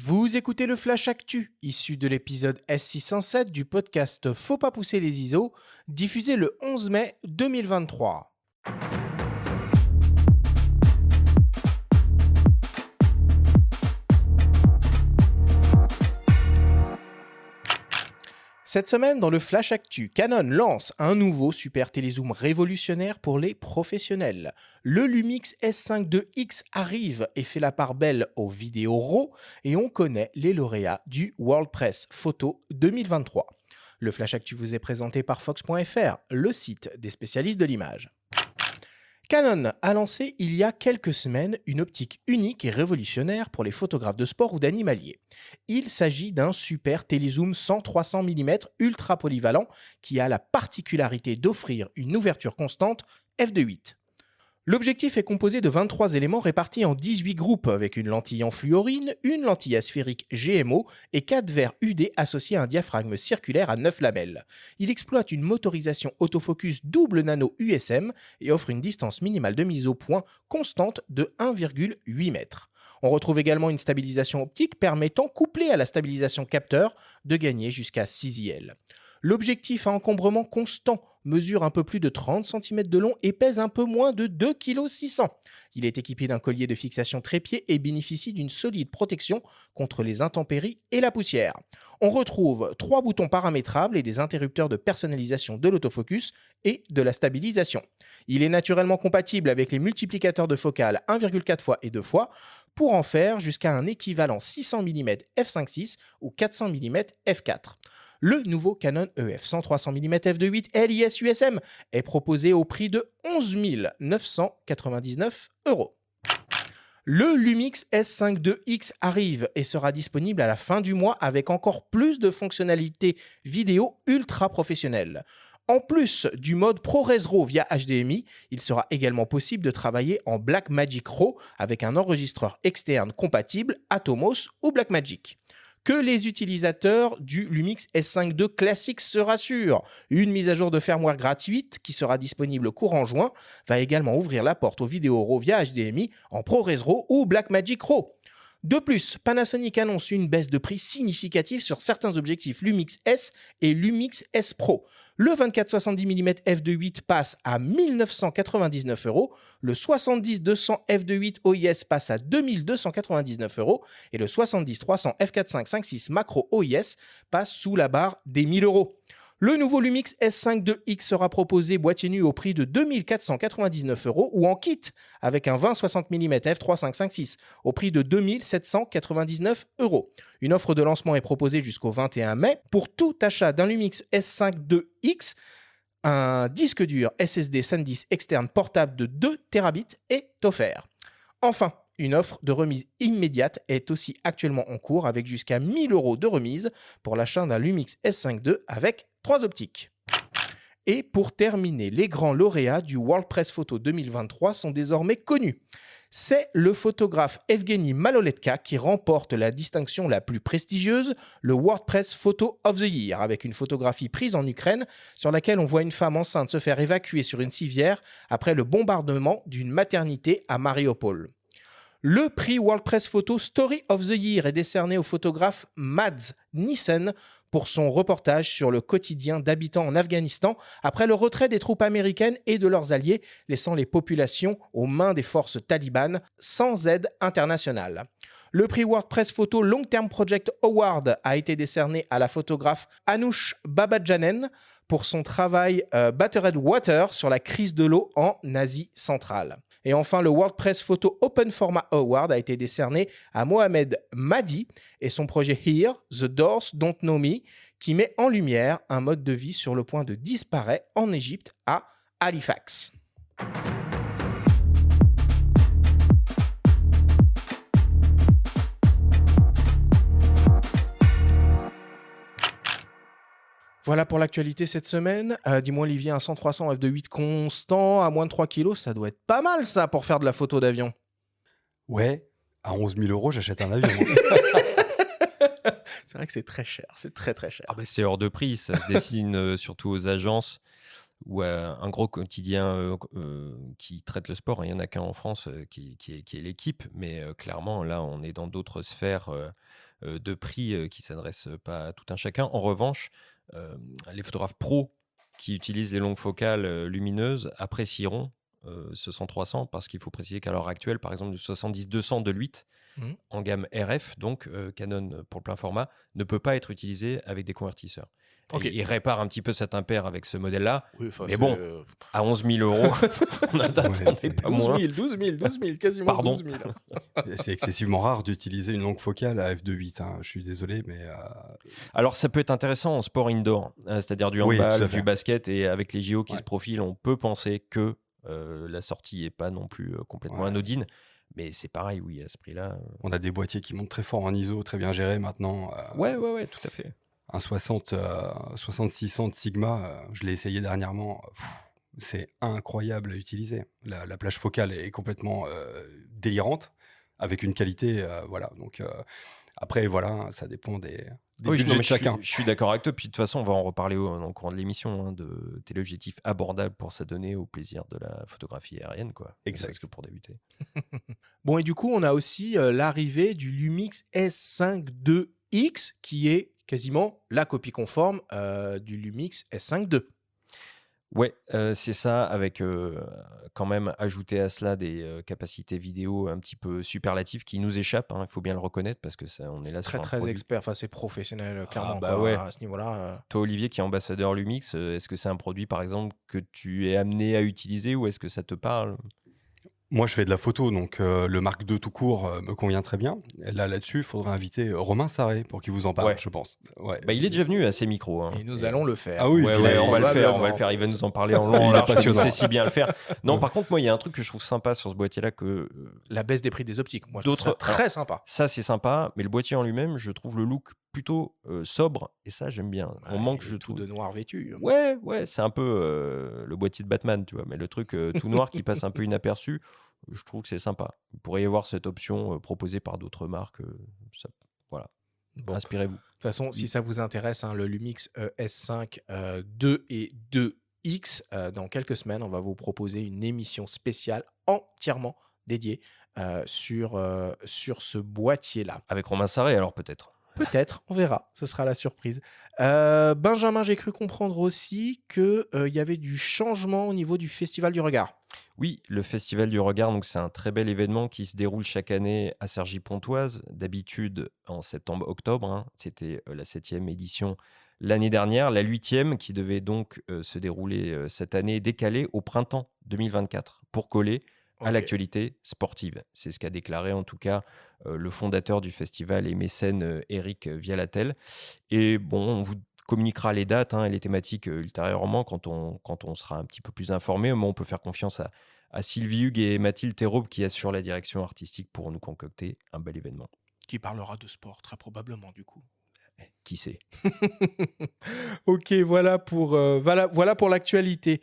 Vous écoutez le Flash Actu, issu de l'épisode S607 du podcast Faut pas pousser les ISO, diffusé le 11 mai 2023. Cette semaine, dans le Flash Actu, Canon lance un nouveau super télézoom révolutionnaire pour les professionnels. Le Lumix S5 II X arrive et fait la part belle aux vidéos RAW et on connaît les lauréats du World Press Photo 2023. Le Flash Actu vous est présenté par Fox.fr, le site des spécialistes de l'image. Canon a lancé il y a quelques semaines une optique unique et révolutionnaire pour les photographes de sport ou d'animalier. Il s'agit d'un super télézoom 100-300 mm ultra polyvalent qui a la particularité d'offrir une ouverture constante f2.8. L'objectif est composé de 23 éléments répartis en 18 groupes avec une lentille en fluorine, une lentille asphérique GMO et 4 verres UD associés à un diaphragme circulaire à 9 lamelles. Il exploite une motorisation autofocus double nano USM et offre une distance minimale de mise au point constante de 1,8 m. On retrouve également une stabilisation optique permettant, couplée à la stabilisation capteur, de gagner jusqu'à 6 IL. L'objectif à encombrement constant mesure un peu plus de 30 cm de long et pèse un peu moins de 2,6 kg. Il est équipé d'un collier de fixation trépied et bénéficie d'une solide protection contre les intempéries et la poussière. On retrouve 3 boutons paramétrables et des interrupteurs de personnalisation de l'autofocus et de la stabilisation. Il est naturellement compatible avec les multiplicateurs de focale 1,4 x et 2 fois pour en faire jusqu'à un équivalent 600 mm f5.6 ou 400 mm f4. Le nouveau Canon EF 100-300 mm f2.8 LIS USM est proposé au prix de 11 999 €. Le Lumix S5 II X arrive et sera disponible à la fin du mois avec encore plus de fonctionnalités vidéo ultra professionnelles. En plus du mode ProRes RAW via HDMI, il sera également possible de travailler en Blackmagic RAW avec un enregistreur externe compatible Atomos ou Blackmagic. Que les utilisateurs du Lumix S5 II classique se rassurent. Une mise à jour de firmware gratuite qui sera disponible courant juin va également ouvrir la porte aux vidéos RAW via HDMI en ProRes RAW ou Blackmagic RAW. De plus, Panasonic annonce une baisse de prix significative sur certains objectifs Lumix S et Lumix S Pro. Le 24-70 mm f2.8 passe à 1 999 €, le 70-200 f2.8 OIS passe à 2 299 € et le 70-300 f4.5.5.6 macro OIS passe sous la barre des 1 000 €. Le nouveau Lumix S5 II X sera proposé boîtier nu au prix de 2 499 € ou en kit avec un 20-60 mm f3.5.5.6 au prix de 2 799 €. Une offre de lancement est proposée jusqu'au 21 mai. Pour tout achat d'un Lumix S5 II X, un disque dur SSD SanDisk externe portable de 2 Tb est offert. Enfin, une offre de remise immédiate est aussi actuellement en cours avec jusqu'à 1 000 € de remise pour l'achat d'un Lumix S5 II avec 3 optiques. Et pour terminer, les grands lauréats du World Press Photo 2023 sont désormais connus. C'est le photographe Evgeny Maloletka qui remporte la distinction la plus prestigieuse, le World Press Photo of the Year, avec une photographie prise en Ukraine sur laquelle on voit une femme enceinte se faire évacuer sur une civière après le bombardement d'une maternité à Mariupol. Le prix World Press Photo Story of the Year est décerné au photographe Mads Nissen pour son reportage sur le quotidien d'habitants en Afghanistan après le retrait des troupes américaines et de leurs alliés, laissant les populations aux mains des forces talibanes sans aide internationale. Le prix World Press Photo Long Term Project Award a été décerné à la photographe Anoush Babajanen pour son travail Battered Water sur la crise de l'eau en Asie centrale. Et enfin, le World Press Photo Open Format Award a été décerné à Mohamed Mahdi et son projet Here, The Doors Don't Know Me, qui met en lumière un mode de vie sur le point de disparaître en Égypte à Halifax. Voilà pour l'actualité cette semaine. Dis-moi Olivier, un 100-300 f2.8 constant à moins de 3 kg, ça doit être pas mal ça pour faire de la photo d'avion. Ouais, à 11 000 € j'achète un avion. C'est vrai que c'est très cher, c'est très très cher. Ah bah c'est hors de prix, ça se dessine surtout aux agences ou à un gros quotidien qui traite le sport. Il n'y en a qu'un en France qui est l'équipe, mais clairement là on est dans d'autres sphères de prix qui ne s'adressent pas à tout un chacun. En revanche, les photographes pros qui utilisent les longues focales lumineuses apprécieront ce 100-300 parce qu'il faut préciser qu'à l'heure actuelle, par exemple, du 70-200 de l'8 Mhm. en gamme RF, donc Canon pour le plein format, ne peut pas être utilisé avec des convertisseurs. Ok. Et il répare un petit peu cet impair avec ce modèle-là, Oui, enfin, mais bon, à 11 000 euros, on n'attendait c'est pas 12 moins. 000, 12 000, 12 000, quasiment Pardon. 12 000. C'est excessivement rare d'utiliser une longue focale à f2.8. Hein. Je suis désolé, mais Alors, ça peut être intéressant en sport indoor, c'est-à-dire du Oui, tout handball, à fait. du basket, et avec les JO qui Ouais. se profilent, on peut penser que la sortie n'est pas non plus complètement Ouais. anodine. Mais c'est pareil, oui, à ce prix-là. On a des boîtiers qui montent très fort en ISO, très bien gérés maintenant. Ouais, tout à fait. Un 60-600 de Sigma, je l'ai essayé dernièrement. C'est incroyable à utiliser. La plage focale est complètement délirante, avec une qualité, voilà. Donc après, voilà, ça dépend des Oui, budgets non, mais de chacun. je suis d'accord avec toi. Puis de toute façon, on va en reparler dans le courant de l'émission, hein, de téléobjectifs abordables pour s'adonner au plaisir de la photographie aérienne, quoi. Exact. Parce que pour débuter. Bon, et du coup, on a aussi l'arrivée du Lumix S5 II-X, qui est quasiment la copie conforme du Lumix S5 II. Ouais, c'est ça, avec quand même ajouter à cela des capacités vidéo un petit peu superlatives qui nous échappent, hein, il faut bien le reconnaître, parce que ça, on est là Très, sur un très produit. expert. Enfin, c'est professionnel, clairement. bah quoi, ouais. à ce niveau-là. Toi, Olivier, qui est ambassadeur Lumix, est-ce que c'est un produit, par exemple, que tu es amené à utiliser ou est-ce que ça te parle? Moi, je fais de la photo, donc le Mark II tout court me convient très bien. Là-dessus, il faudrait inviter Romain Sarré pour qu'il vous en parle, Ouais. je pense. Ouais. Bah, il est déjà venu à ces micros. Hein. Et nous allons le faire. Ah oui, Ouais, puis ouais, là, on va le faire, probablement. Il va nous en parler en long, Il en est large, comme il passionnant. sait si bien le faire. Non, Ouais. par contre, moi, il y a un truc que je trouve sympa sur ce boîtier-là, que La baisse des prix des optiques. Moi, je trouve ça D'autres- très sympa. ça, c'est sympa, mais le boîtier en lui-même, je trouve le look plutôt sobre, et ça, j'aime bien. Ouais, On manque, il est je tout trouve. de noir vêtu. Ouais, c'est un peu le boîtier de Batman, tu vois, mais le truc tout noir qui passe un peu inaperçu, je trouve que c'est sympa. Vous pourriez y avoir cette option proposée par d'autres marques. Voilà, Bon. De inspirez-vous. toute façon, si ça vous intéresse, hein, le Lumix S5 2 et 2X, dans quelques semaines, on va vous proposer une émission spéciale entièrement dédiée sur ce boîtier-là. Avec Romain Sarré, alors peut-être. Peut-être, on verra, ce sera la surprise. Benjamin, j'ai cru comprendre aussi qu'il y avait du changement au niveau du Festival du Regard. Oui, le Festival du Regard, donc c'est un très bel événement qui se déroule chaque année à Cergy-Pontoise, d'habitude en septembre-octobre. Hein. C'était la 7e édition l'année dernière, la 8e qui devait donc se dérouler cette année, décalée au printemps 2024 pour coller à Ok. l'actualité sportive. C'est ce qu'a déclaré en tout cas le fondateur du festival et mécène Eric Vialatel. Et bon, on vous communiquera les dates et les thématiques ultérieurement quand on sera un petit peu plus informé. Mais on peut faire confiance à Sylvie Hugues et Mathilde Théraube qui assurent la direction artistique pour nous concocter un bel événement. Qui parlera de sport, très probablement, du coup. Qui sait? Ok, voilà pour l'actualité.